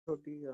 होती है।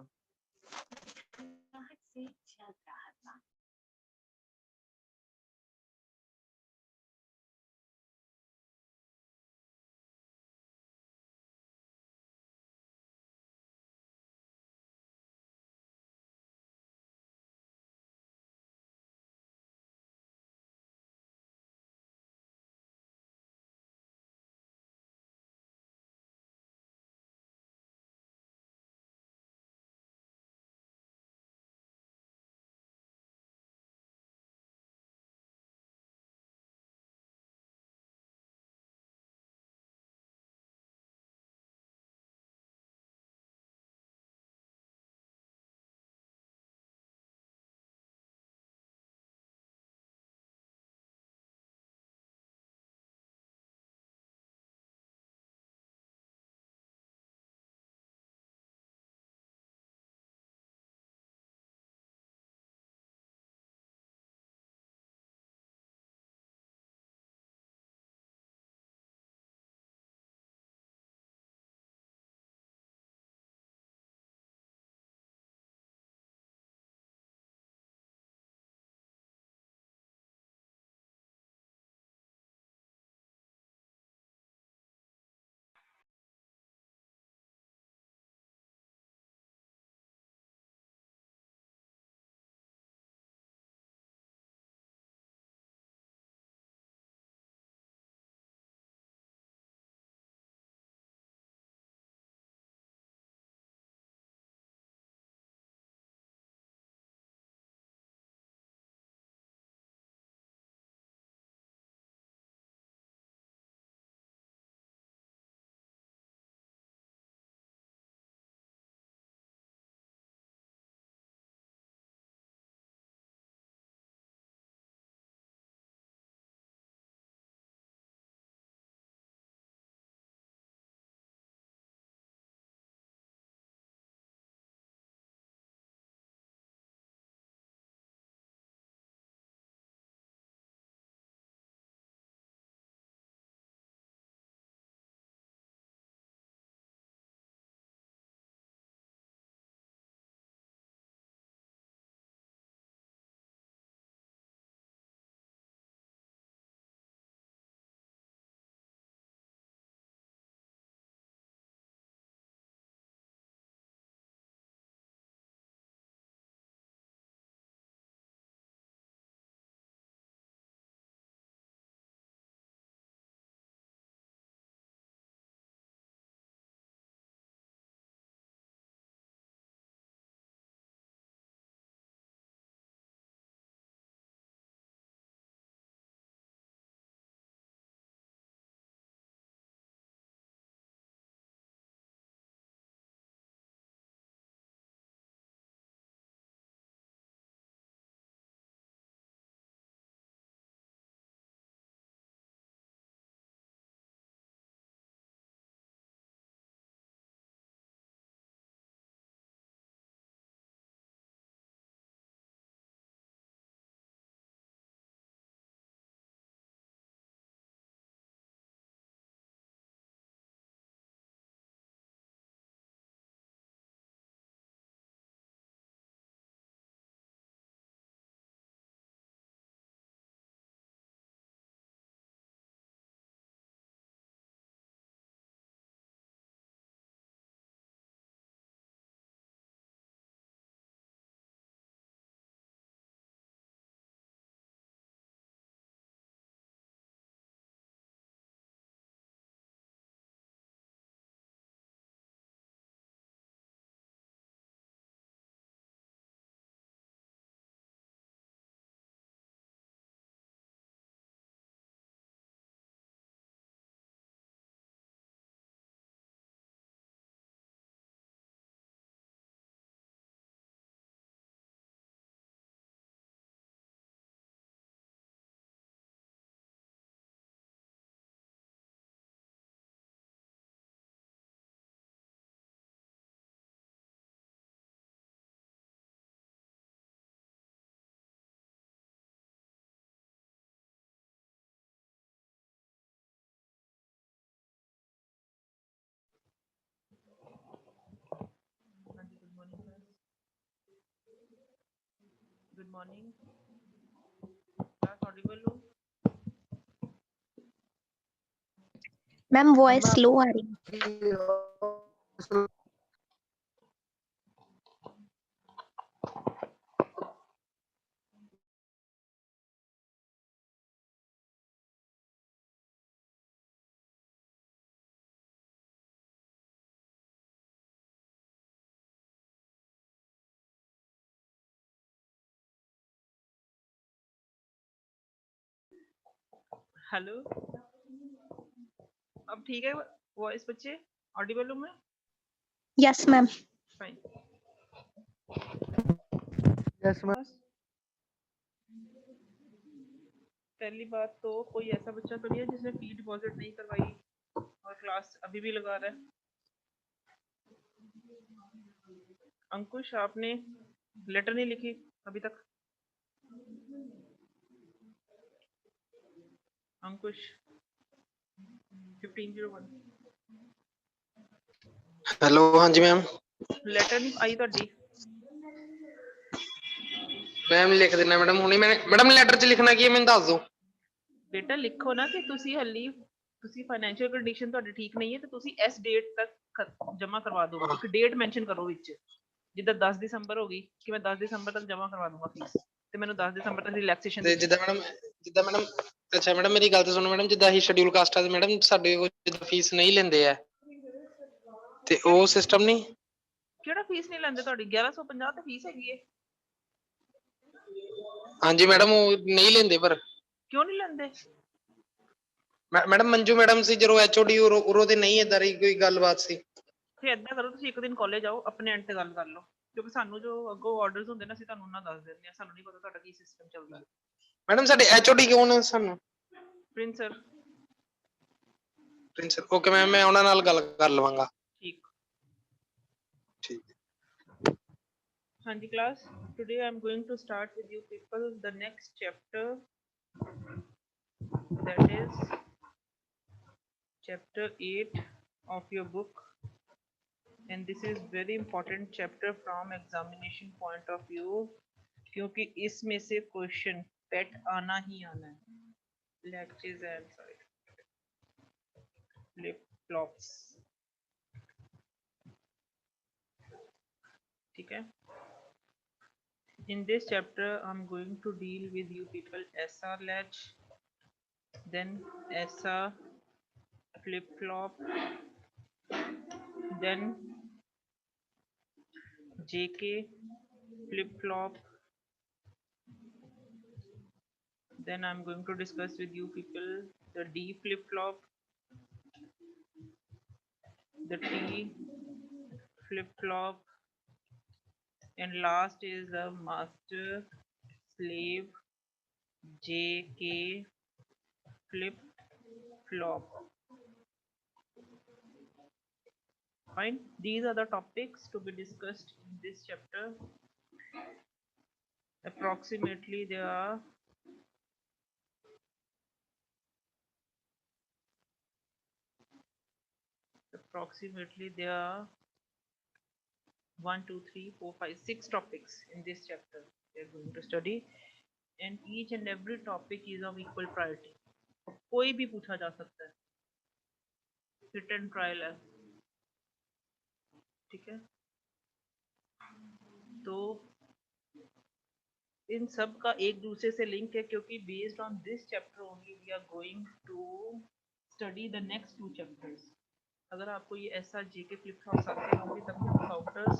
Good morning. Class audible हो? मैम वॉइस स्लो आ रही है। हेलो, अब ठीक है वॉइस बच्चे? ऑडिबल हूँ मैं? Yes ma'am. Fine. Yes ma'am. पहली बात तो कोई ऐसा बच्चा तो नहीं है जिसने फी डिपॉजिट नहीं करवाई और क्लास अभी भी लगा रहा है। अंकुश, आपने लेटर नहीं लिखी अभी तक? अंकुश 1501 हेलो, हाँ जी मैम। लेटर नहीं आई ਤੁਹਾਡੀ? मैम लिख देना मैडम हुणी। मैडम लेटर च लिखना की है मैंने दस दो। ਬੇਟਾ ਲਿਖੋ ਨਾ ਕਿ ਤੁਸੀਂ ਹੱਲੀ ਤੁਸੀਂ ਫਾਈਨੈਂਸ਼ੀਅਲ ਕੰਡੀਸ਼ਨ ਤੁਹਾਡੀ ਠੀਕ ਨਹੀਂ ਹੈ ਤੇ ਤੁਸੀਂ ਇਸ ਡੇਟ ਤੱਕ ਜਮ੍ਹਾਂ ਕਰਵਾ ਦਿਓ। ਇੱਕ ਡੇਟ ਮੈਂਸ਼ਨ ਕਰੋ ਵਿੱਚ, ਜਿੱਦਾਂ 10 ਦਸੰਬਰ ਹੋ ਗਈ ਕਿ ਮੈਂ 10 ਦਸੰਬਰ ਤੱਕ ਜਮ੍ਹਾਂ ਕਰਵਾ ਦੂੰਗਾ ਫੀਸ ਤੇ ਮੈਨੂੰ 10 ਦਸੰਬਰ ਤੱਕ ਰਿਲੈਕਸੇਸ਼ਨ ਤੇ ਦਿੱਤੀ। ਜਿੱਦਾਂ ਮੈਡਮ ਅੱਛਾ ਮੈਡਮ ਮੇਰੀ ਗੱਲ ਤਾਂ ਸੁਣੋ ਮੈਡਮ। ਜਿੱਦਾਂ ਅਸੀਂ ਸ਼ਡਿਊਲ ਕਾਸਟ ਆ ਤੇ ਮੈਡਮ ਸਾਡੇ ਕੋਲ ਜਿੱਦਾਂ ਫੀਸ ਨਹੀਂ ਲੈਂਦੇ ਆ ਤੇ ਉਹ ਸਿਸਟਮ ਨਹੀਂ। ਕਿਹੜਾ ਫੀਸ ਨਹੀਂ ਲੈਂਦੇ ਤੁਹਾਡੀ? 1150 ਤੇ ਫੀਸ ਹੈਗੀ ਏ। ਹਾਂਜੀ ਮੈਡਮ ਉਹ ਨਹੀਂ ਲੈਂਦੇ ਪਰ ਕਿਉਂ ਨਹੀਂ ਲੈਂਦੇ? ਮੈਡਮ ਮੰਜੂ ਮੈਡਮ ਸੀ ਜਦੋਂ ਐਚਓਡੀ ਉਰੋ ਤੇ ਨਹੀਂ ਏਦਾਂ ਦੀ ਕੋਈ ਗੱਲਬਾਤ ਸੀ। ਤੇ ਏਦਾਂ ਕਰੋ, ਤੁਸੀਂ ਇੱਕ ਦਿਨ ਕਾਲਜ ਆਓ, ਆਪਣੇ ਐਂਡ ਤੇ ਗੱਲ ਕਰ ਲਓ, ਕਿਉਂਕਿ ਸਾਨੂੰ ਜੋ ਅੱਗੋਂ ਆਰਡਰਸ ਹੁੰਦੇ ਨੇ ਅਸੀਂ ਤੁਹਾਨੂੰ ਉਹਨਾਂ ਦੱਸ ਦਿੰਦੇ ਆ। ਸਾਨੂੰ ਨਹੀਂ ਪਤਾ ਤੁਹਾਡਾ ਕੀ ਸਿਸਟਮ ਚੱਲਦਾ। ਮੈਡਮ ਸਾਡੇ ਐਚਓਡੀ ਕੌਣ ਸਾਨੂੰ? Prince sir. Prince okay ma'am, ਮੈਂ ਉਹਨਾਂ ਨਾਲ ਗੱਲ ਕਰ ਲਵਾਂਗਾ। ਠੀਕ। ਠੀਕ। ਹਾਂਜੀ class, today I am going to start with you people the next chapter, that is chapter 8 of your book, and this is very important chapter from examination point of view क्योंकि इसमें से क्वेश्चन पेट आना ही आना है। Latches and flip flops, ठीक है? In this chapter I'm going to deal with you people SR latch, then SR flip flop, then JK flip flop, then I'm going to discuss with you people the D flip flop, the T flip flop, and last is the master slave JK flip flop. Fine, these are the topics to be discussed in this chapter. Approximately there are one, two, three, four, five, 6 topics in this chapter we are going to study, and each and every topic is of equal priority. कोई भी पूछा जा सकता है, hit and trial है, ठीक है? तो इन सब का एक दूसरे से लिंक है क्योंकि based on this chapter only we are going to study the next 2 chapters. अगर आपको ये ऐसा जेके फ्लिप फ्लॉप्स आते होंगे तभी आप काउंटर्स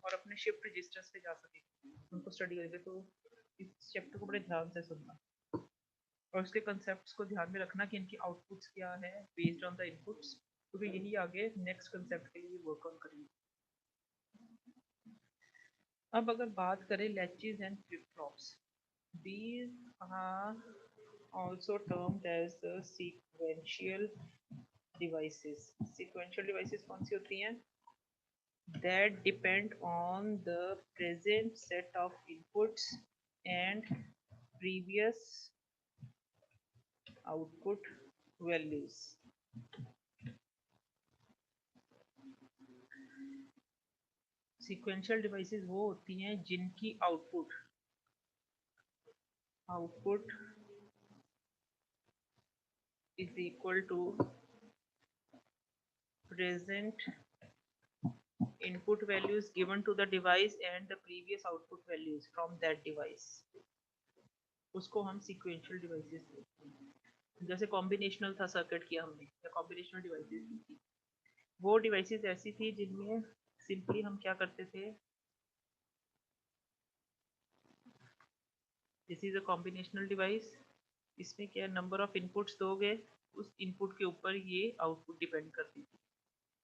और अपने शिफ्ट रजिस्टर्स पे जा सकेंगे, उनको स्टडी करेंगे। तो इस चैप्टर को बड़े ध्यान से सुनना और उसके कंसेप्ट्स को ध्यान में रखना कि इनकी आउटपुट्स क्या है बेस्ड ऑन द इनपुट्स, क्योंकि यही आगे नेक्स्ट कंसेप्ट के लिए वर्क ऑन करेंगे। अब अगर बात करें latches and flip flops, these are also termed as the sequential devices. Sequential devices कौन सी होती हैं? That depend on the present set of inputs and previous output values. Sequential devices वो होती हैं जिनकी output output is equal to present input values given to the device and the previous output values from that device. उसको हम sequential devices बोलते हैं। जैसे combinational था सर्किट किया हमने या कॉम्बिनेशनल डिवाइसेस थी, वो डिवाइसेस ऐसी थी जिनमें सिंपली हम क्या करते थे, this is a combinational device, इसमें क्या नंबर ऑफ इनपुट्स दोगे, उस इनपुट के ऊपर ये आउटपुट डिपेंड करती थी,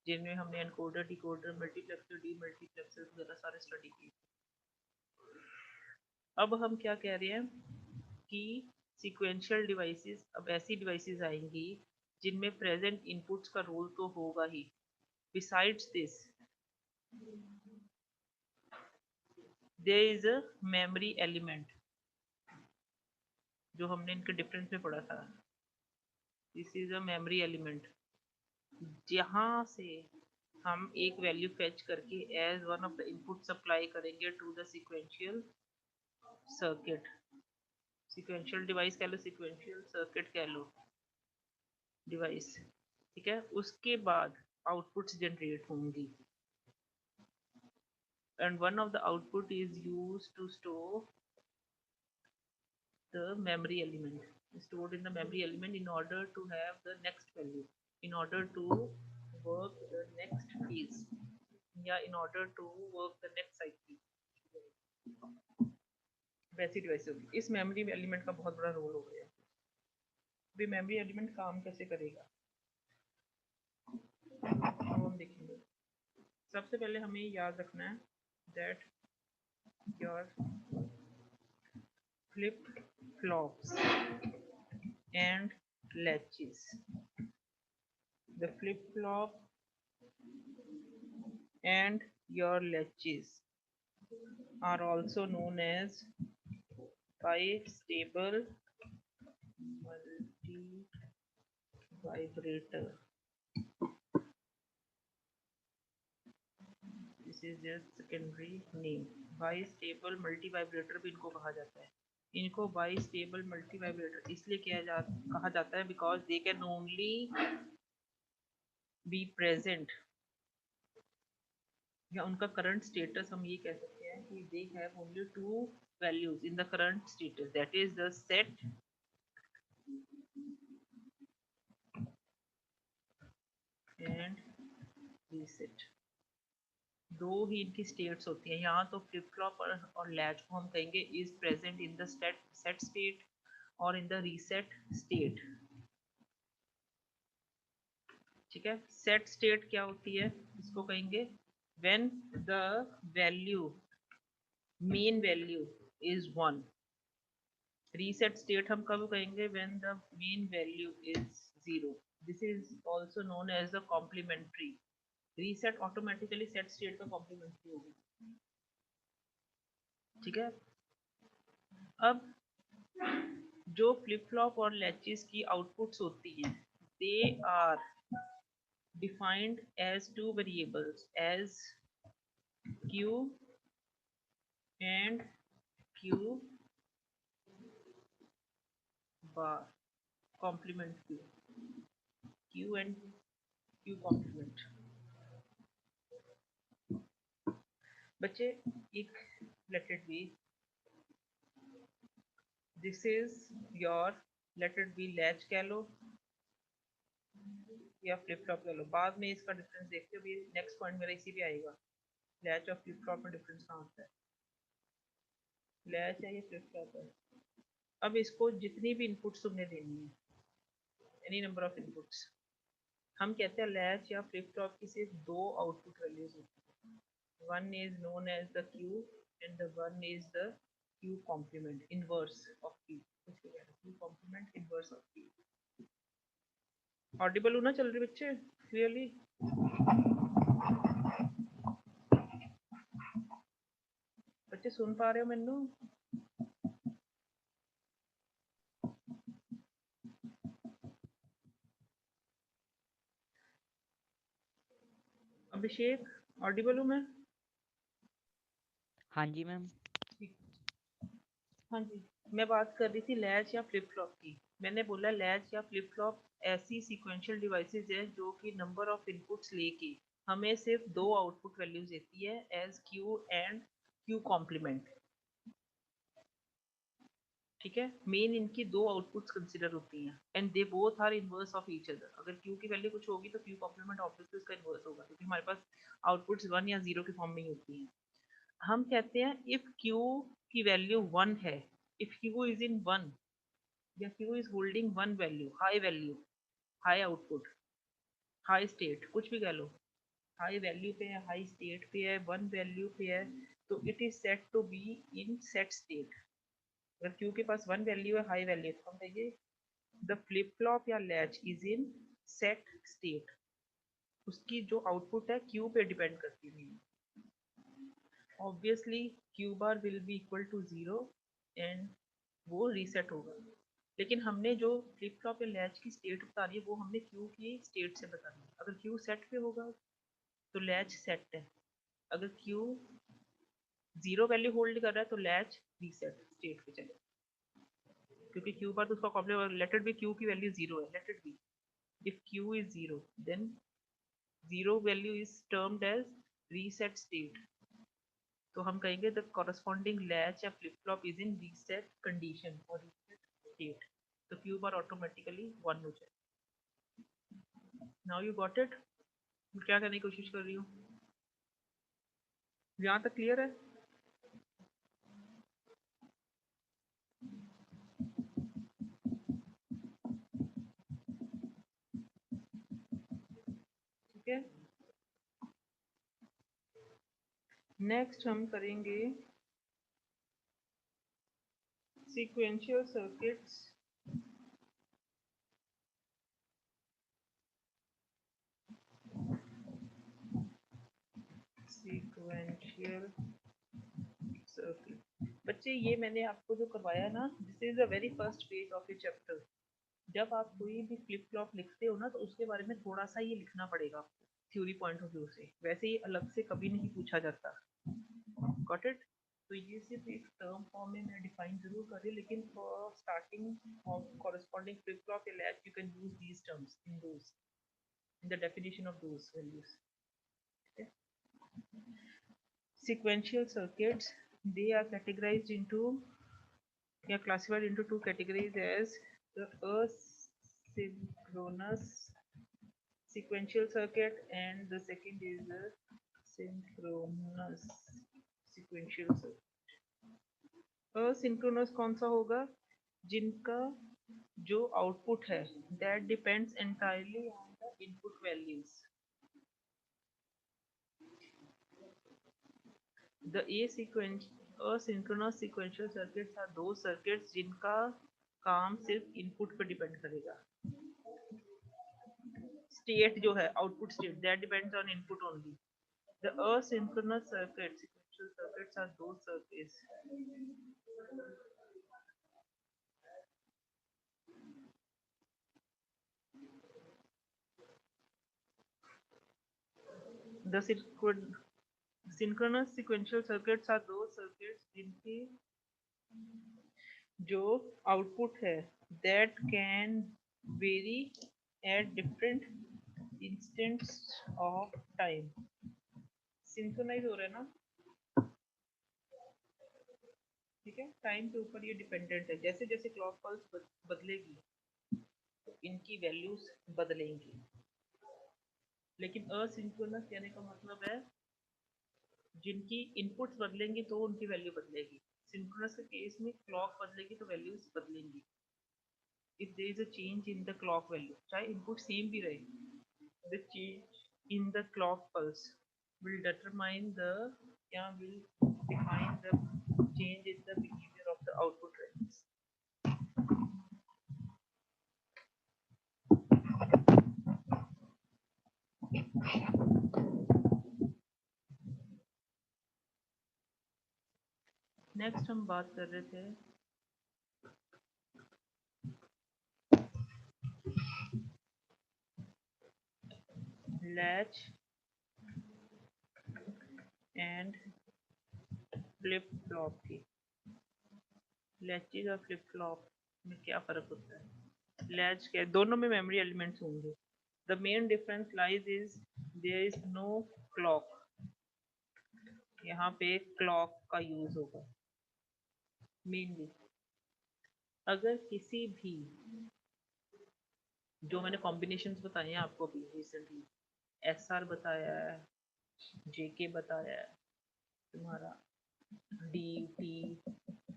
जिनमें हमने एनकोडर, डिकोडर, मल्टीप्लेक्सर, डीमल्टीप्लेक्सर वगैरह सारे स्टडी किए। अब हम क्या कह रहे हैं कि सीक्वेंशियल डिवाइसेस, अब ऐसी डिवाइसेस आएंगी जिनमें प्रेजेंट इनपुट्स का रोल तो होगा ही, besides this there is a memory element, जो हमने इनके डिफरेंस में पढ़ा था, this is a memory element, जहां से हम एक वैल्यू फेच करके as one of the input supply करेंगे to the sequential circuit, sequential device कह लो, सीक्वेंशियल सर्किट कह लो, डिवाइस, ठीक है। उसके बाद आउटपुट्स जनरेट होंगी and one of the output is used to store the memory element, stored in the memory element in order to have the next value, in order to work the next phase, या in order to work the next cycle, वैसी device होगी। इस memory element का बहुत बड़ा role हो गया। अभी मेमोरी एलिमेंट काम कैसे करेगा हम देखेंगे। सबसे पहले हमें याद रखना है that your flip-flops and latches, the flip-flop and your latches are also known as bistable multi-vibrator. This is their secondary name. Bistable multi-vibrator भी इनको कहा जाता है। इनको bistable multi-vibrator इसलिए कहा जाता है because they can only be present, या उनका करंट स्टेटस हम ये कह सकते हैं कि they have only two values in the current status, that is the set and reset। दो ही इनकी स्टेट्स होती हैं। यहाँ तो फ्लिप फ्लॉप और लैच को हम कहेंगे is present in the set state और इन द रीसेट स्टेट, ठीक है। सेट स्टेट क्या होती है, इसको कहेंगे when the value main value is 1। Reset state हम कब कहेंगे, when the main value is 0। This is also known as the complementary. Reset automatically set state का कॉम्प्लीमेंट्री होगी, ठीक है। अब जो फ्लिप फ्लॉप और लैचेस की आउटपुट्स होती हैं, they are defined as two variables as Q and Q bar complement Q, Q and Q complement. बच्चे एक let it B, this is your let it B latch कह लो या flip flop कह लो, बाद में इसका डिफरेंस देखते हो। नेक्स्ट पॉइंट मेरा इसी पे आएगा, लैच और फ्लिप फ्लॉप में डिफरेंस कहाँ होता है, लैच है या फ्लिप फ्लॉप है। अब इसको जितनी भी इनपुट्स तुमने देनी है, एनी नंबर ऑफ इनपुट्स, हम कहते हैं लैच या फ्लिप फ्लॉप की सिर्फ दो आउटपुट वैल्यूज होती है, one is known as the Q and the one is the Q complement inverse of Q, Q complement inverse of Q. Audible होना चल रही बच्चे क्लियरली? बच्चे सुन पा रहे हो मैनू? अभिषेक ऑडिबल हूँ मैं? हाँ जी मैम। हाँ जी, मैं बात कर रही थी लैच या फ्लिप फ्लॉप की। मैंने बोला लैच या फ्लिप फ्लॉप ऐसी सीक्वेंशियल डिवाइसेस है जो कि नंबर ऑफ इनपुट्स लेके हमें सिर्फ दो आउटपुट वैल्यूज देती है as Q and Q complement. ठीक है, मेन इनकी दो आउटपुट्स कंसिडर होती हैं and they both are inverse of each other. अगर क्यू की वैल्यू कुछ होगी तो क्यू कॉम्प्लीमेंट ऑब्वियसली उसका इनवर्स होगा, क्योंकि हमारे पास आउटपुट्स 1 या 0 के फॉर्म में ही होती हैं। हम कहते हैं इफ क्यू की वैल्यू 1 है, इफ क्यू इज इन 1 या Q is holding 1 value, high output, high state, कुछ भी कह लो, हाई वैल्यू पे है, हाई स्टेट पे है, 1 वैल्यू पे है, तो it is set to be in set state. अगर क्यू के पास 1 वैल्यू है, हाई वैल्यू, तो हम कहेंगे द फ्लिप फ्लॉप या latch is in set state. उसकी जो आउटपुट है क्यू पे डिपेंड करती है। Obviously Q bar will be equal to 0 and वो रीसेट होगा। लेकिन हमने जो फ्लिप फ्लॉप या लैच की स्टेट बतानी है वो हमने क्यू की स्टेट से बतानी है। अगर क्यू सेट पे होगा तो लैच सेट है, अगर क्यू 0 वैल्यू होल्ड कर रहा है तो लैच रीसेट स्टेट पे चले, क्योंकि क्यू बार तो उसका complement, let it be Q की वैल्यू 0 है, let it be if q is 0 then 0 value is termed as reset state। तो हम कहेंगे the corresponding latch या flip flop is in reset condition or reset state, तो q bar automatically 1 हो जाए। now you got it। मैं क्या करने की कोशिश कर रही हूँ, यहाँ तक क्लियर है? ठीक है, नेक्स्ट हम करेंगे sequential circuits। sequential circuit बच्चे, ये मैंने आपको जो करवाया ना, this is the very first page of A chapter. जब आप कोई भी फ्लिप फ्लॉप लिखते हो ना तो उसके बारे में थोड़ा सा ये लिखना पड़ेगा थ्योरी पॉइंट ऑफ व्यू से, वैसे ही अलग से कभी नहीं पूछा जाता। Got it? तो ये सिर्फ एक टर्म फॉर्म में मैं डिफाइन जरूर कर रही हूँ, लेकिन for starting of corresponding flip flop या latch you can use these terms in those, in the definition of those values. Sequential circuits, they are categorized into, they are classified into two categories as the asynchronous sequential circuit and the second is the synchronous sequential circuit। asynchronous कौन सा होगा? जिनका जो output है that depends entirely on the input values। The asynchronous sequential circuits are those circuits जिनका काम सिर्फ input पे डिपेंड करेगा। स्टेट जो है, output state, that depends on input only। The asynchronous circuits, sequential circuits are those circuits the synchronous sequential circuits are those circuits जिनकी जो output है that can vary at different instants of time। Synchronise हो रहा है ना, ठीक है, time के ऊपर ये डिपेंडेंट है। जैसे जैसे क्लॉक पल्स बदलेगी तो इनकी वैल्यूज बदलेंगी। लेकिन असिंक्रोनस कहने का मतलब है जिनकी इनपुट्स बदलेंगी तो उनकी वैल्यू बदलेगी। सिंक्रोनस के केस में क्लॉक बदलेगी तो वैल्यूज बदलेंगी। If there is a change in the clock value, चाहे इनपुट सेम भी रहे, the change in the clock pulse will determine the, yeah, will define the change in the behavior of the output values। Next हम बात कर रहे थे latch and flip flop की। लैचेज और फ्लिप फ्लॉप में क्या फर्क होता है? लैच के दोनों में मेमोरी एलिमेंट्स होंगे. The main difference lies is there is no clock. यहाँ पे क्लॉक का यूज होगा मेनली. अगर किसी भी जो मैंने कॉम्बिनेशंस बताए हैं आपको अभी रिसेंटली, एसआर बताया है, जेके बताया है, तुम्हारा डी टी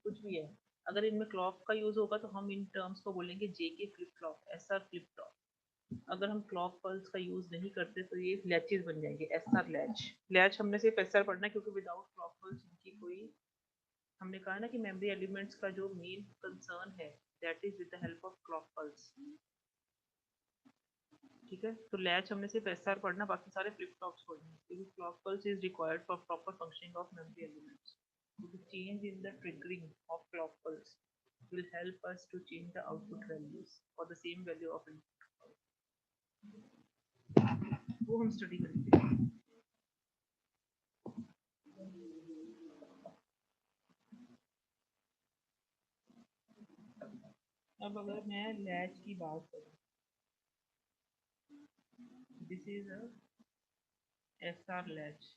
कुछ भी है, अगर इनमें क्लॉक का यूज होगा तो हम इन टर्म्स को बोलेंगे JK flip flop, SR flip flop. अगर हम क्लॉक पल्स का यूज नहीं करते तो ये लैचेस बन जाएंगे, एसआर लैच. लैच हमने सिर्फ एसआर पढ़ना है क्योंकि विदाउट क्लॉक पल्स इनकी कोई, हमने कहा ना कि मेमोरी एलिमेंट्स का जो मेन कंसर्न है that is with the help of clock pulse. ठीक है, तो लैच हमने सिर्फ एसआर पढ़ना, बाकी सारे फ्लिप फ्लॉप्स पढ़ने हैं क्योंकि clock pulse is required for proper functioning of memory elements. The change in the triggering of clock pulse will help us to change the output values for the same value of input. वो हम study करेंगे. अब अगर मैं latch की बात करूं, this is a SR latch.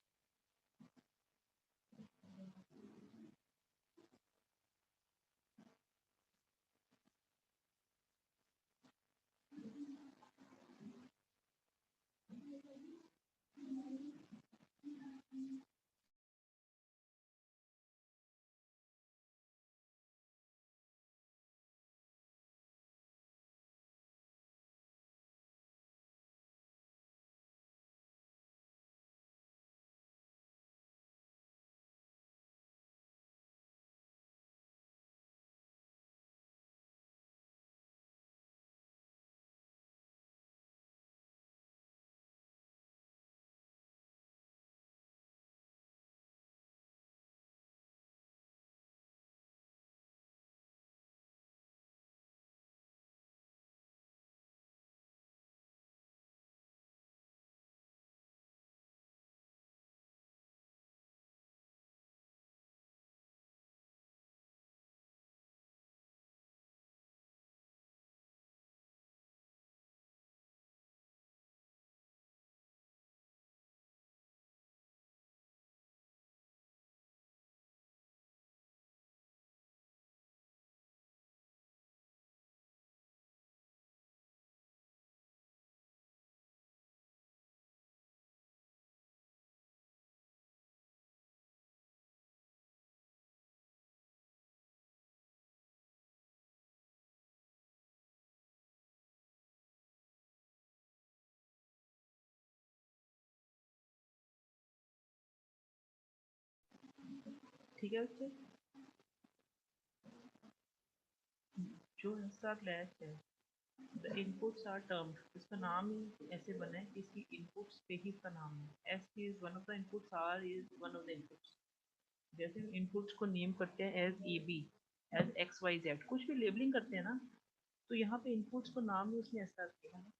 ठीक है बच्चे, जो एसआर लैच है, द इनपुट्स आर टर्म्ड, इसका नाम ही ऐसे बना है कि इसकी इनपुट्स पे ही इसका नाम है. S is one of the inputs, R is one of the inputs. जैसे इनपुट्स को नेम करते हैं as A B, as X Y Z, कुछ भी लेबलिंग करते हैं ना, तो यहाँ पे इनपुट्स को नाम ही उसने एसआर किया है.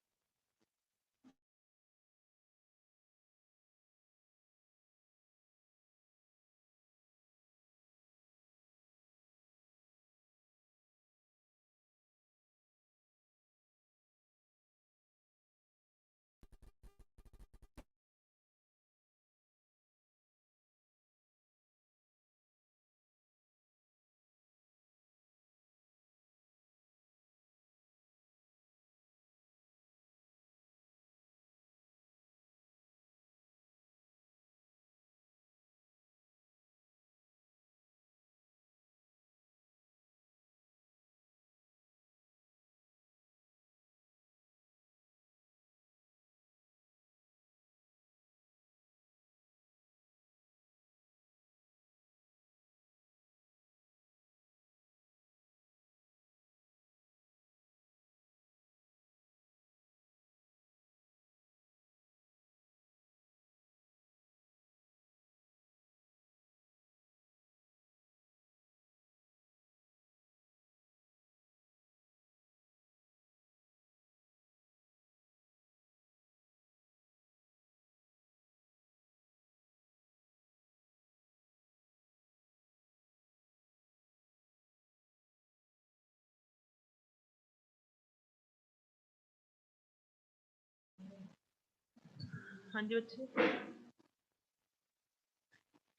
हाँ जी बच्चे,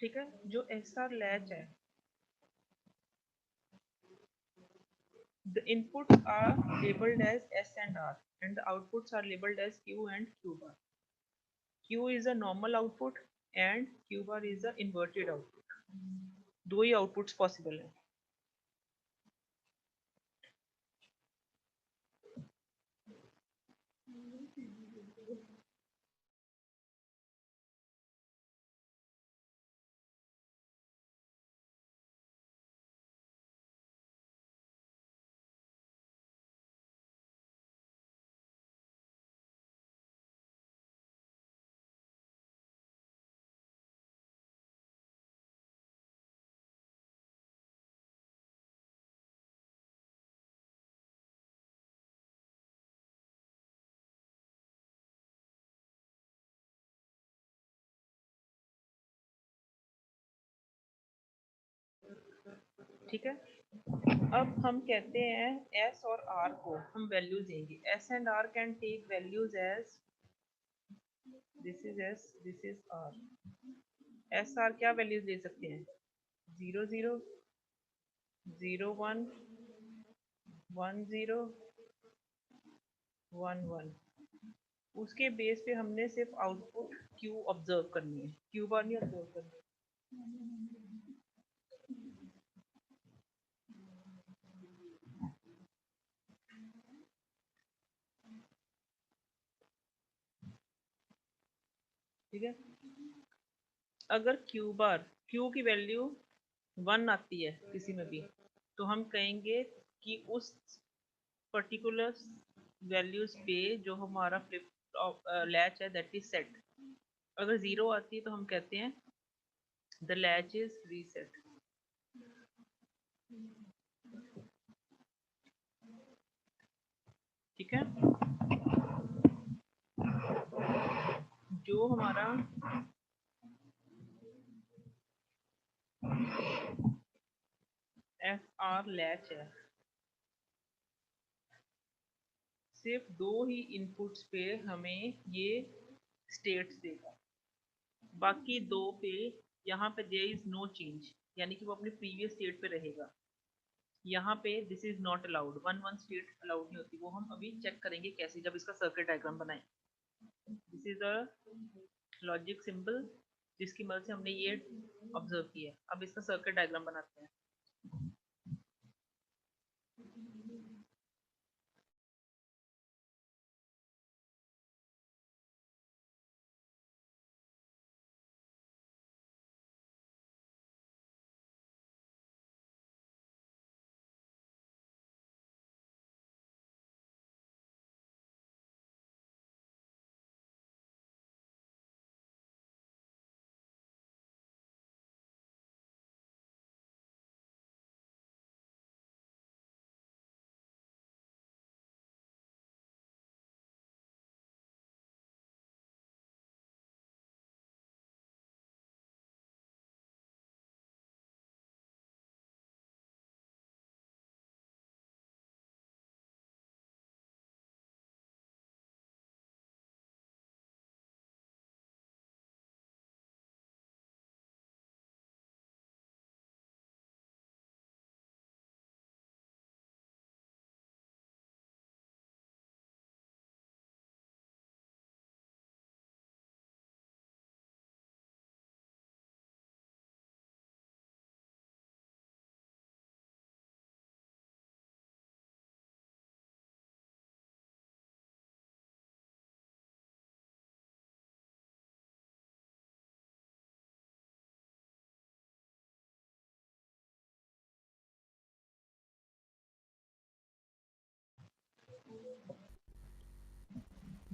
ठीक है। जो SR लैच है, the inputs are labeled as S and R and the outputs are labeled as Q and Q bar. Q is a normal output and Q bar is a inverted output. दो ही outputs possible है। ठीक है, अब हम कहते हैं S और R को हम वैल्यूज देंगे। S and R can take values as this is S, this is R. S R क्या वैल्यूज दे सकते हैं? 0 0 0 1 1 0 1 1। उसके बेस पे हमने सिर्फ आउटपुट Q ऑब्जर्व करनी है, Q बार नहीं ऑब्जर्व करनी। ठीक है, अगर Q बार, Q की वैल्यू 1 आती है किसी में भी, तो हम कहेंगे कि उस पर्टिकुलर वैल्यूज पे जो हमारा फ्लिप लैच है दैट इज सेट। अगर 0 आती है तो हम कहते हैं द लैच इज रीसेट। ठीक है, जो हमारा FR लैच है सिर्फ दो ही इनपुट्स पे हमें ये स्टेट्स देगा, बाकी दो पे यहाँ पे देयर इज नो चेंज, यानी कि वो अपने प्रीवियस स्टेट पे रहेगा। यहाँ पे this is not allowed, 1 state allowed नहीं होती। वो हम अभी चेक करेंगे कैसे, जब इसका सर्किट डायग्राम बनाएं। This is a logic symbol जिसकी मदद से हमने ये ऑब्जर्व किया। अब इसका सर्किट डायग्राम बनाते हैं।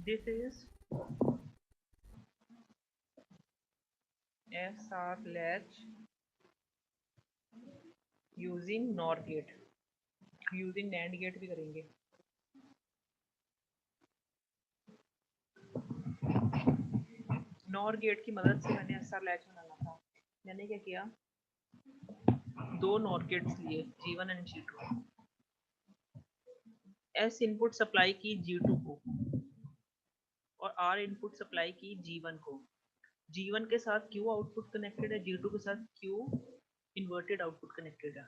This is SR latch using NOR gate, using NAND gate भी करेंगे। NOR गेट की मदद से मैंने SR लैच बनाना था। मैंने क्या किया, दो NOR गेट्स लिए, G1 and G2। S input supply की G2 को, और R इनपुट सप्लाई की G1 को, G1 के साथ Q आउटपुट कनेक्टेड है, G2 के साथ Q इन्वर्टेड आउटपुट कनेक्टेड है।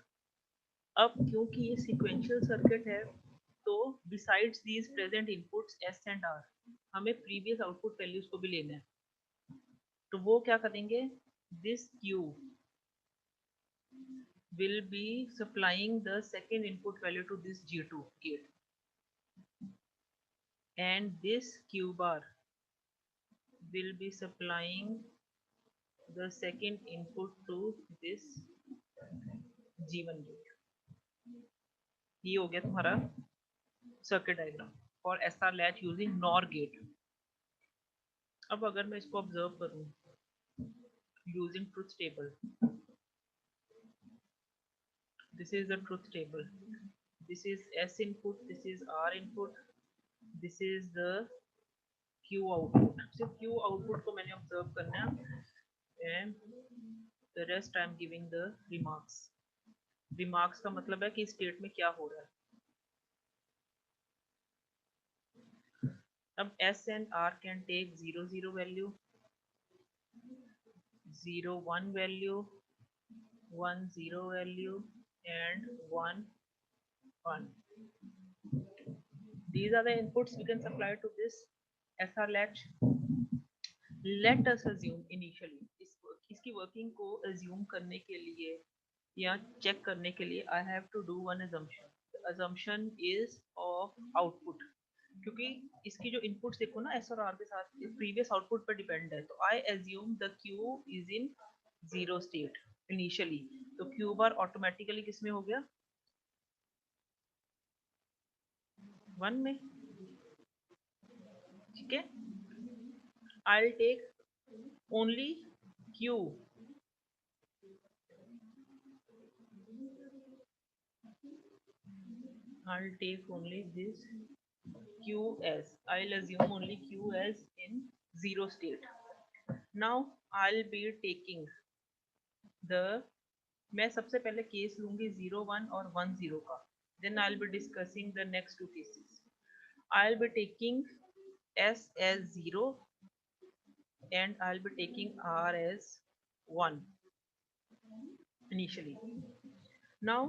अब क्योंकि ये सीक्वेंशियल सर्किट है तो besides these present inputs S and R, हमें प्रीवियस आउटपुट वैल्यूज को भी लेना है। तो वो क्या करेंगे, this Q will be supplying the second input value to this G2 gate, and this Q bar will be supplying the second input to this G1 gate। ये हो गया तुम्हारा circuit diagram for SR latch using NOR gate. अब अगर मैं इसको observe करूं using truth table, this is the truth table, this is S input, this is R input, this is the Q output। सिर्फ Q output को मैंने observe करना है and the rest I am giving the remarks। remarks का मतलब है कि state में क्या हो रहा है। अब S and R can take 0 0 value, 0 1 value, 1 0 value and 1 1। These are the inputs we can supply to this SR latch। Let us assume initially, इसकी वर्किंग को assume करने के लिए या चेक करने के लिए I have to do one assumption। The assumption is of output, क्योंकि इसकी जो इनपुट्स देखो ना S और R के साथ प्रीवियस आउटपुट पर डिपेंड है, तो I assume the Q is in 0 state initially, तो Q बार ऑटोमेटिकली किस में हो गया, 1 में। ठीक है, I'll take only Q, I'll take only this Q as, I'll assume only Q as in 0 state। Now I'll be taking the, मैं सबसे पहले केस लूंगी 0 1 और 1 0 का, then I'll be discussing the next two cases। I'll be taking S as 0 and I'll be taking R as 1 initially। Now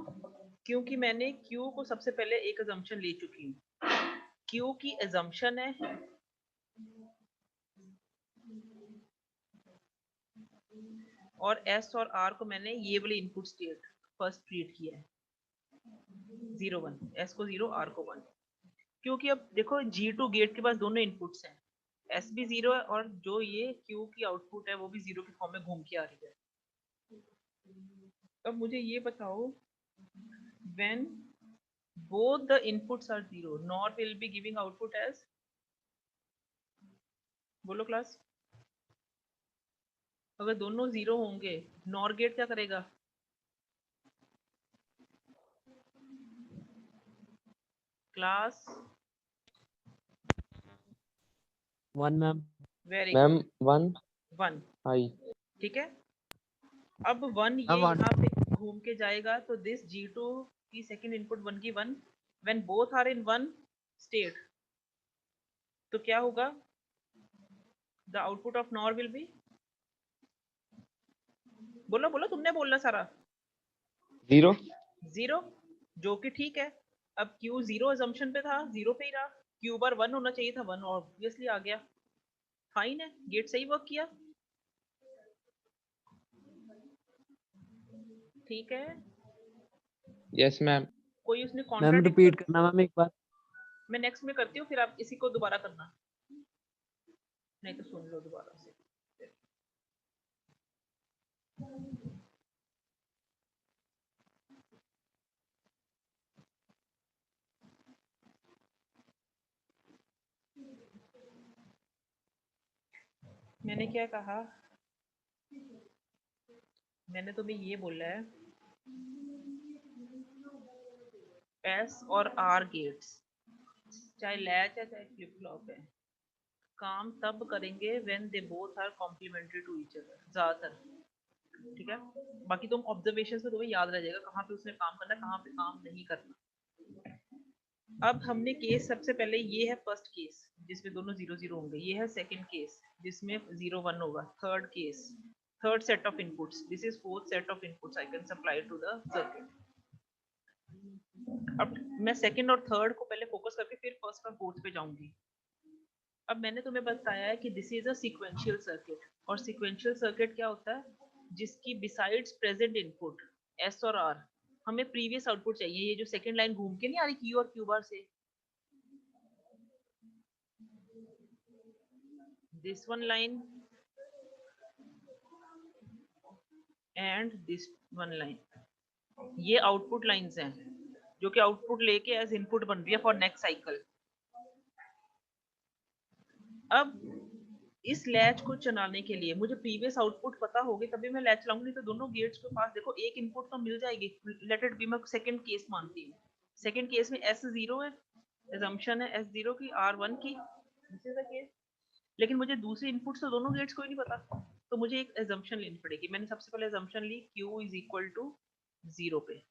क्योंकि मैंने Q को सबसे पहले एक assumption ले चुकी हूँ, Q की assumption है और S और R को मैंने ये वाली इनपुट स्टेट फर्स्ट ट्रीट किया है 0 1, S को 0 R को 1, क्योंकि अब देखो G2 गेट के पास दोनों इनपुट्स हैं, S भी 0 है और जो ये Q की आउटपुट है वो भी 0 के फॉर्म में घूम के आ रही है। अब मुझे ये बताओ, when both the inputs are 0, NOR will be giving output as, बोलो क्लास, अगर दोनों 0 होंगे NOR गेट क्या करेगा, class 1 ma'am. Very ma'am good, 1 1। आई। ठीक है, अब 1 ये one। यहाँ पे घूम के जाएगा, तो दिस G2 की सेकंड इनपुट 1 की 1, when both are in one state, तो क्या होगा, the output of NOR will be, बोलो बोलो, तुमने बोलना सारा, 0 0, जो कि ठीक है। अब Q 0 assumption पे था, 0 पे ही रहा, Q बार 1 होना चाहिए था, 1 ऑब्वियसली आ गया, फाइन है, गेट सही वर्क किया। ठीक है, यस मैम। कोई उसने मैम कॉन्ट्राडिक्ट, रिपीट करना मैम एक बार। मैं नेक्स्ट में करती हूँ, फिर आप इसी को दोबारा करना, नहीं तो सुन लो दोबारा से। मैंने क्या कहा, मैंने तुम्हें ये बोला है S और R गेट्स, चाहे लैच है चाहे फ्लिप फ्लॉप है, काम तब करेंगे when they both are complementary to each other ज्यादातर। ठीक है, बाकी तुम ऑब्जर्वेशन से तुम्हें याद रह जाएगा कहाँ पे उसने काम करना है, कहाँ पे काम नहीं करना। अब हमने केस सबसे पहले ये है फर्स्ट केस जिसमें दोनों 0 0 होंगे, ये है सेकंड केस जिसमें 0 1 होगा, third case, third set of inputs, this is fourth set of inputs I can supply to the circuit. अब मैं सेकंड और थर्ड को पहले फोकस करके फिर फर्स्ट और फोर्थ पे जाऊंगी। अब मैंने तुम्हें बताया है कि this is a sequential circuit, और सीक्वेंशियल सर्किट क्या होता है, जिसकी बिसाइड्स प्रेजेंट इनपुट एस और आर हमें प्रीवियस आउटपुट चाहिए। ये जो सेकंड लाइन घूम के नहीं आ रही क्यू और क्यू बार से, this one line and this one line, ये आउटपुट लाइंस हैं जो कि आउटपुट लेके एज इनपुट बन रही है फॉर नेक्स्ट साइकिल। अब इस लैच को चलाने के लिए मुझे प्रीवियस आउटपुट पता होगी तभी मैं लैच चलाऊंगी, नहीं तो दोनों गेट्स के पास देखो एक इनपुट तो मिल जाएगी। लेट इट बी, मैं सेकंड केस मानती हूँ, सेकंड केस में S0 है, assumption है S0 की, R1 की, दिस इज द केस। लेकिन मुझे दूसरे इनपुट तो दोनों गेट्स को ही नहीं पता, तो मुझे एक assumption लेनी पड़ेगी। मैंने सबसे पहले assumption ली Q इज इक्वल टू 0 पे।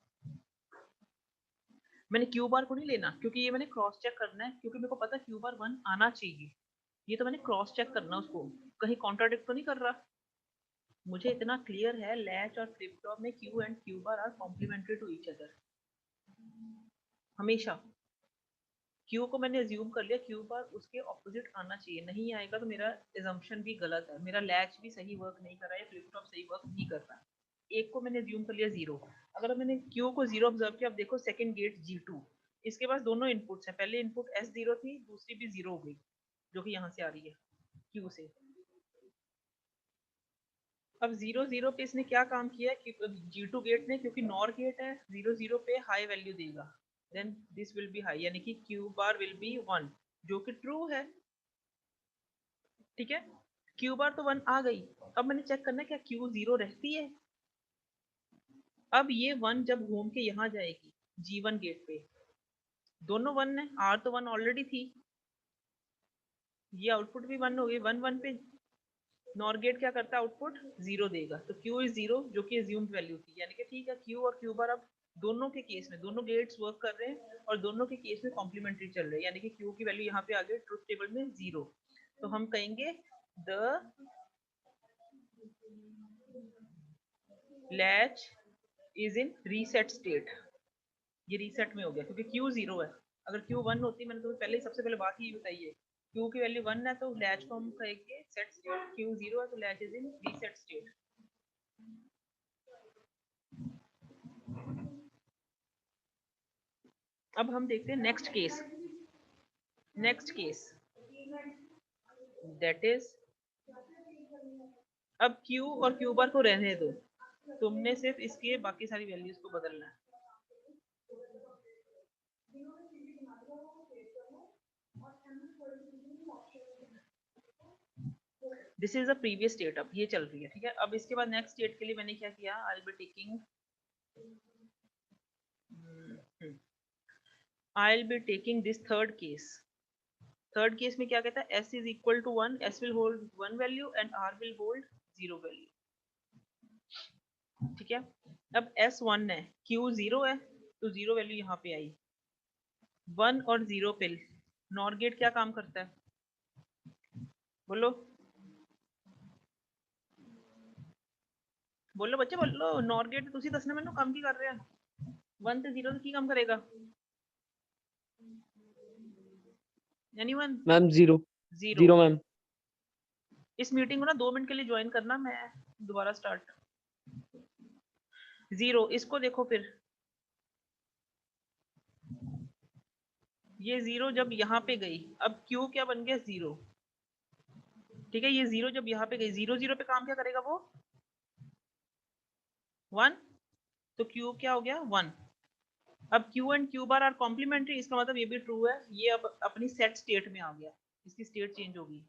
मैंने Q बार को नहीं लेना क्योंकि ये मैंने क्रॉस चेक करना है, क्योंकि मेरे को पता है Q बार 1 आना चाहिए, ये तो मैंने क्रॉस चेक करना उसको, कहीं कॉन्ट्राडिक्ट तो नहीं कर रहा। मुझे इतना क्लियर है लैच और फ्लिप फ्लॉप में Q and Q bar are complementary to each other हमेशा। Q को मैंने अज्यूम कर लिया, Q बार उसके ऑपोजिट आना चाहिए, नहीं आएगा तो मेरा assumption भी गलत है, मेरा लैच भी सही वर्क नहीं कर रहा है, फ्लिप फ्लॉप सही वर्क नहीं कर रहा। एक को मैंने अज्यूम कर लिया 0, अगर मैंने Q को 0 ऑब्जर्व किया, अब देखो सेकंड गेट G2, इसके पास दोनों इनपुट्स हैं, पहले इनपुट S0 थी, दूसरी भी 0 हो गई जो कि यहाँ से आ रही है Q से। अब 0 0 पे इसने क्या काम किया G2 गेट ने, क्योंकि नॉर गेट है 0 0 पे हाई वैल्यू देगा, then this will be high, यानी कि Q बार विल बी 1, जो कि ट्रू है। ठीक है, Q बार तो 1 आ गई, अब मैंने चेक करना है क्या Q 0 रहती है। अब ये 1 जब घूम के यहाँ जाएगी G1 गेट पे, दोनों 1 है, R तो 1 ऑलरेडी थी, ये आउटपुट भी 1 हो गई, 1 1 पे नॉर गेट क्या करता है, आउटपुट 0 देगा, तो Q इज 0 जो कि अज्यूम्ड वैल्यू थी, यानी कि ठीक है Q और Q बार अब दोनों के केस में दोनों गेट्स वर्क कर रहे हैं और दोनों के केस में कॉम्प्लीमेंट्री चल रहे हैं, यानी कि Q की वैल्यू यहाँ पे आ गई ट्रुथ टेबल में 0, तो हम कहेंगे the latch is in reset state. ये रीसेट में हो गया क्योंकि Q 0 है, अगर Q 1 होती, मैंने तुम्हें पहले सबसे पहले बात ही बताई है, Q की वैल्यू 1 है तो लैच को हम कहेंगे सेट स्टेट, Q 0 है तो latch is in reset state. अब हम देखते हैं next case, next case that is, अब Q और Q बार को रहने दो, तुमने सिर्फ इसके बाकी सारी वैल्यूज को बदलना है। This is a previous state, अब ये चल रही है, ठीक है। अब इसके बाद नेक्स्ट स्टेट के लिए मैंने क्या किया, I will be taking this third case. Third case में क्या कहता है, S is equal to 1, S will hold 1 value and R will hold 0 value, ठीक है। अब S 1 है, Q 0 है तो 0 वैल्यू यहाँ पे आई, 1 और 0 पे नॉर गेट क्या काम करता है, बोलो बोलो बच्चे बोलो, नॉर गेट ਤੁਸੀਂ ਦੱਸਣਾ ਮੈਨੂੰ ਕੰਮ ਕੀ ਕਰ ਰਿਹਾ, 1 ਤੇ 0 ਤੇ ਕੀ ਕੰਮ ਕਰੇਗਾ, एनीवन? Ma'am 0 0 ma'am. इस मीटिंग को ना 2 मिनट के लिए ज्वाइन करना, मैं दोबारा स्टार्ट। 0, इसको देखो फिर, ये 0 जब यहाँ पे गई, अब Q क्या बन गया 0, ठीक है। ये 0 जब यहाँ पे गई, 0 0 पे काम क्या करेगा वो 1, तो Q क्या हो गया 1। अब Q and Q bar are complementary, इसका मतलब ये भी ट्रू है, ये अब अपनी सेट स्टेट में आ गया, इसकी स्टेट चेंज होगी।